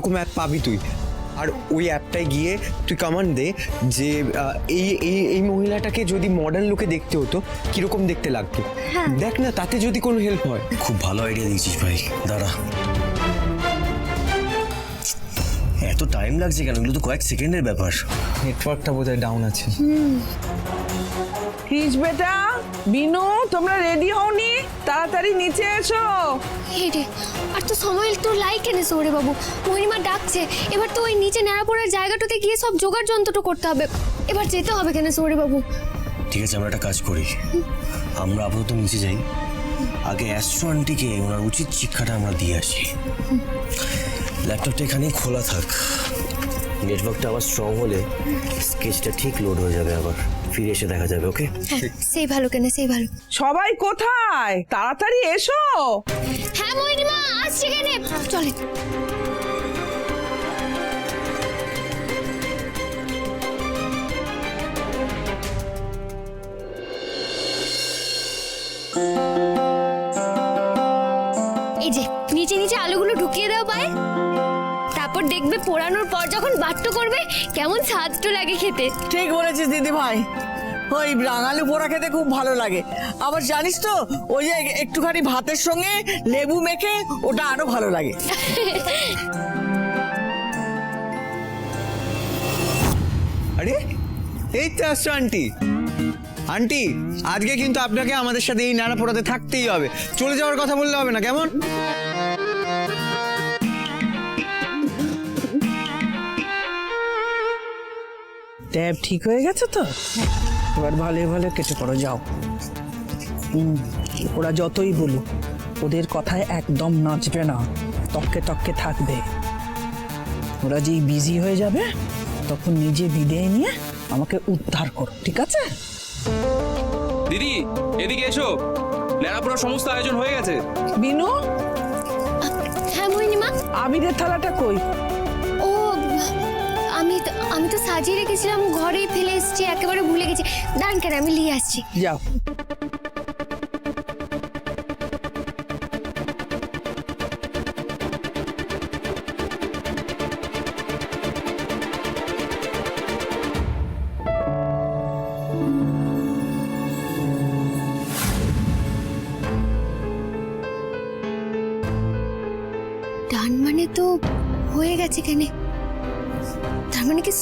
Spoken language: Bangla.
এরকম অ্যাপ পাবি তুই, আর ওই অ্যাপটায় গিয়ে তুই কমান্ড দে যে এই এই এই মহিলাটাকে যদি মডার্ন লুকে দেখতে হতো কিরকম দেখতে লাগতো। দেখ না তাতে যদি কোনো হেল্প হয়। খুব ভালো আইডিয়া দিয়েছিস ভাই, দাঁড়া। এত টাইম লাগছে কেন? এগুলো তো কয়েক সেকেন্ডের ব্যাপার। নেটওয়ার্কটা বোধহয় ডাউন আছে। ক্রিস বেটা, বিনু, তোমরা রেডি হওনি? তাড়াতাড়ি নিচে এসো। হেডে আর তো সময় একটু লাইক এনে সৌরে বাবু, মহিমা ডাকছে। এবার তো ওই নিচে ন্যাড়া পড়ার জায়গাটাতে গিয়ে সব জোগাড় যন্ত্রটা করতে হবে। এবার যেতে হবে কেন সৌরে বাবু? ঠিক আছে, আমরা একটা কাজ করি, আমরা আপাতত নিচে যাই, আগে অ্যাস্ট্রো আন্টিকে ওনার উচিত শিক্ষাটা আমরা দিয়ে আসি। ল্যাপটপটা এখানেই খোলা থাক, নেটওয়ার্কটা আবার স্ট্রং হলে স্কেচটা ঠিক লোড হয়ে যাবে, আবার ফিরে এসে দেখা যাবে। ওকে, সেই ভালো কেন, সেই ভালো। সবাই কোথায়? তাড়াতাড়ি এসো। হ্যাঁ মহিমা আসছে কেন, চলে। এই যে নিচে নিচে আলুগুলো ঢুকিয়ে দাও পায়ে, তারপর দেখবে পোড়ানোর পর যখন বাট্টো করবে কেমন স্বাদটা লাগে খেতে। ঠিক বলেছিস দিদি ভাই, ওই রাঙালু পোড়া খেতে খুব ভালো লাগে। আবার জানিস তো ওই যে একটুখানি ভাতের সঙ্গে লেবু মেখে ওটা আরো ভালো লাগে। আরে এই তো আসছো আন্টি। আন্টি আজকে কিন্তু আপনাকে আমাদের সাথে এই নাড়া পোড়াতে থাকতেই হবে, চলে যাওয়ার কথা বললে হবে না, কেমন? ট্যাব ঠিক হয়ে গেছে তো, এবার ভালো ভালো কেটে পড়ো, যাও। ওরা যতই বলুক ওদের কথায় একদম নাচবে না, তককে তককে থাকবে। ওরা যেই বিজি হয়ে যাবে তখন নিজে বিদায় নিয়ে আমাকে উদ্ধার করো, ঠিক আছে? দিদি এদিকে এসো, ন্যাড়াপোড়ার সমস্ত আয়োজন হয়ে গেছে। বিনু, হ্যাঁ মহিমা। আবিরের থালাটা কই? ও আমি তো সাজিয়ে রেখেছিলাম, ঘরেই ফেলে এসেছি, একেবারে ভুলে গেছি। দাঁড়ান কেন, আমি নিয়ে আসছি। যাও। ডান মানে তো হয়ে গেছে কেন, তার মানে কি